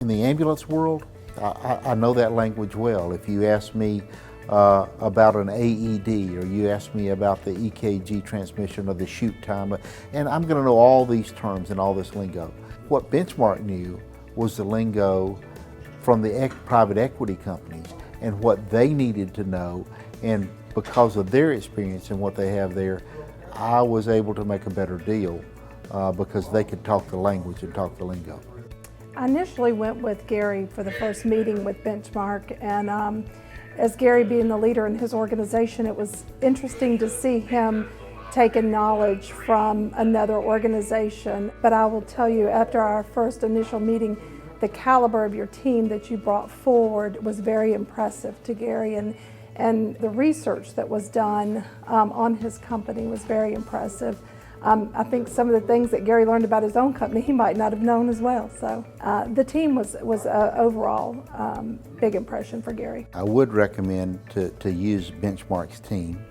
In the ambulance world, I know that language well. If you ask me about an AED, or you ask me about the EKG transmission or the shoot time, and I'm going to know all these terms and all this lingo. What Benchmark knew was the lingo from the private equity companies and what they needed to know, and because of their experience and what they have there, I was able to make a better deal because they could talk the language and talk the lingo. I initially went with Gary for the first meeting with Benchmark, and as Gary being the leader in his organization, it was interesting to see him taking knowledge from another organization. But I will tell you, after our first initial meeting, the caliber of your team that you brought forward was very impressive to Gary, and the research that was done on his company was very impressive. I think some of the things that Gary learned about his own company, he might not have known as well. So the team was overall big impression for Gary. I would recommend to use Benchmark's team.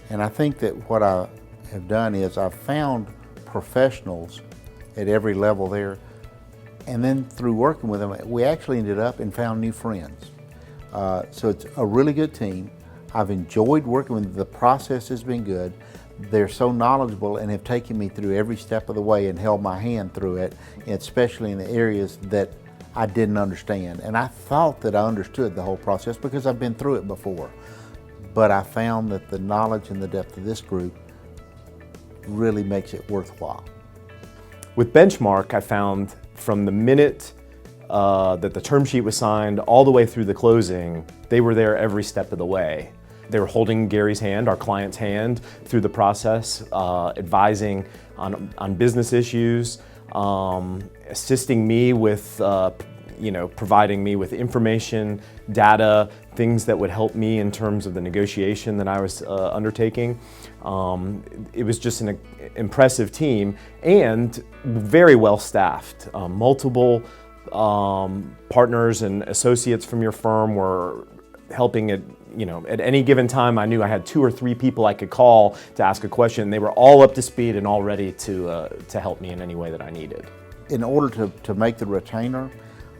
And I think that what I have done is I've found professionals at every level there. And then through working with them, we actually ended up and found new friends. So it's a really good team. I've enjoyed working with them. The process has been good. They're so knowledgeable and have taken me through every step of the way and held my hand through it, especially in the areas that I didn't understand. And I thought that I understood the whole process because I've been through it before. But I found that the knowledge and the depth of this group really makes it worthwhile. With Benchmark, I found from the minute that the term sheet was signed all the way through the closing, they were there every step of the way. They were holding Gary's hand, our client's hand, through the process, advising on business issues, assisting me with, providing me with information, data, things that would help me in terms of the negotiation that I was undertaking. It was just an impressive team and very well staffed. Multiple partners and associates from your firm were helping at any given time. I knew I had 2 or 3 people I could call to ask a question. They were all up to speed and all ready to help me in any way that I needed. In order to make the retainer,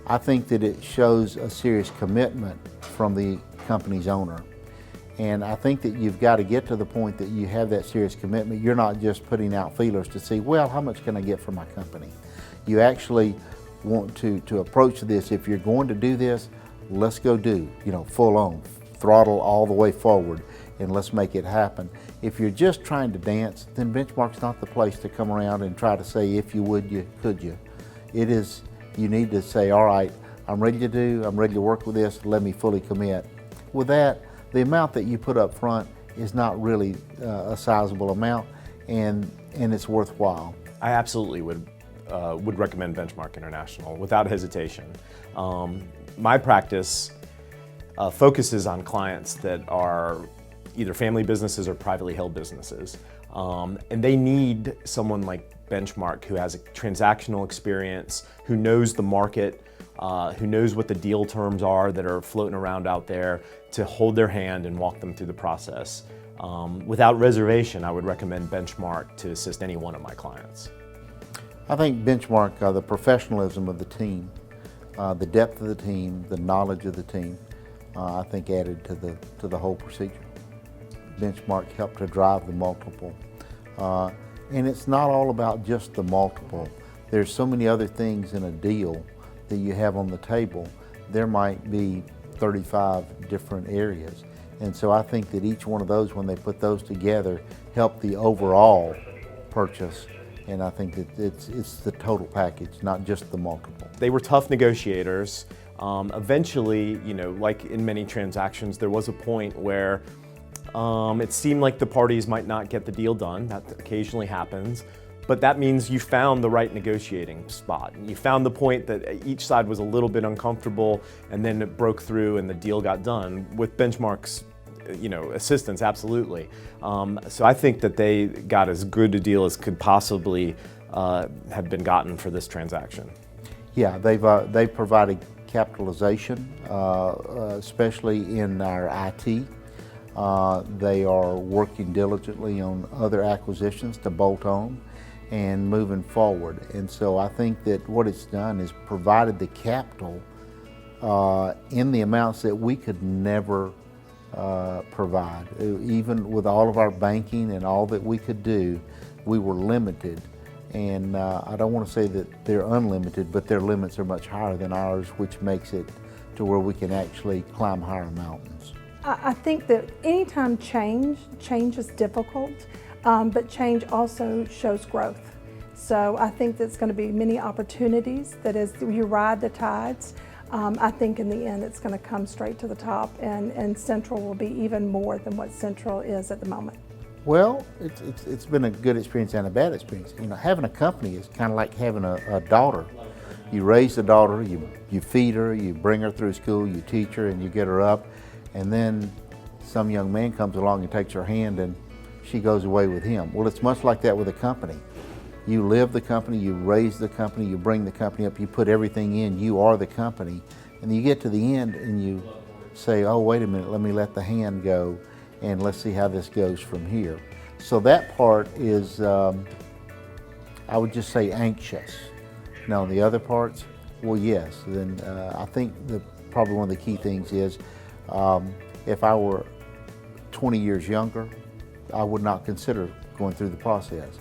I think that it shows a serious commitment from the company's owner. And I think that you've got to get to the point that you have that serious commitment. You're not just putting out feelers to see, well, how much can I get from my company? You actually want to approach this. If you're going to do this, let's go do, full on, throttle all the way forward, and let's make it happen. If you're just trying to dance, then Benchmark's not the place to come around and try to say, if you would, you could you. It is, you need to say, all right, I'm ready to work with this, let me fully commit. With that, the amount that you put up front is not really a sizable amount, and it's worthwhile. I absolutely would recommend Benchmark International without hesitation. My practice focuses on clients that are either family businesses or privately held businesses. And they need someone like Benchmark who has a transactional experience, who knows the market, who knows what the deal terms are that are floating around out there, to hold their hand and walk them through the process. Without reservation, I would recommend Benchmark to assist any one of my clients. I think Benchmark, the professionalism of the team, the depth of the team, the knowledge of the team, I think added to the whole procedure. Benchmark helped to drive the multiple. And it's not all about just the multiple. There's so many other things in a deal that you have on the table. There might be 35 different areas. And so I think that each one of those, when they put those together, help the overall purchase. And I think that it's the total package, not just the multiple. They were tough negotiators. Eventually, like in many transactions, there was a point where it seemed like the parties might not get the deal done. That occasionally happens. But that means you found the right negotiating spot. You found the point that each side was a little bit uncomfortable, and then it broke through and the deal got done. With Benchmark's assistance, absolutely. So I think that they got as good a deal as could possibly have been gotten for this transaction. Yeah, they've provided capitalization, especially in our IT. They are working diligently on other acquisitions to bolt on. and moving forward. And so I think that what it's done is provided the capital in the amounts that we could never provide. Even with all of our banking and all that we could do, we were limited. And I don't want to say that they're unlimited, but their limits are much higher than ours, which makes it to where we can actually climb higher mountains. I think that anytime change is difficult, but change also shows growth. So I think there's going to be many opportunities that as you ride the tides, I think in the end it's going to come straight to the top, and Central will be even more than what Central is at the moment. Well, it's been a good experience and a bad experience. You know, having a company is kind of like having a daughter. You raise the daughter, you feed her, you bring her through school, you teach her, and you get her up, and then some young man comes along and takes her hand and she goes away with him. Well, it's much like that with a company. You live the company, you raise the company, you bring the company up, you put everything in, you are the company, and you get to the end and you say, oh, wait a minute, let me let the hand go and let's see how this goes from here. So that part is, I would just say anxious. Now the other parts, well, yes. Then I think probably one of the key things is if I were 20 years younger, I would not consider going through the process.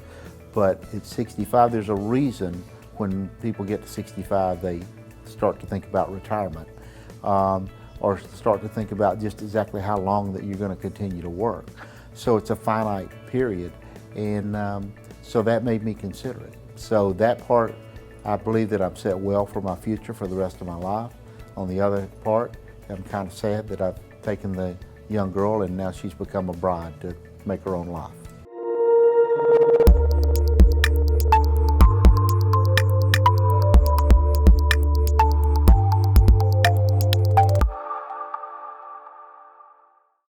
But at 65, there's a reason when people get to 65, they start to think about retirement or start to think about just exactly how long that you're going to continue to work. So it's a finite period, and so that made me consider it. So that part, I believe that I'm set well for my future for the rest of my life. On the other part, I'm kind of sad that I've taken the young girl and now she's become a bride to make her own life.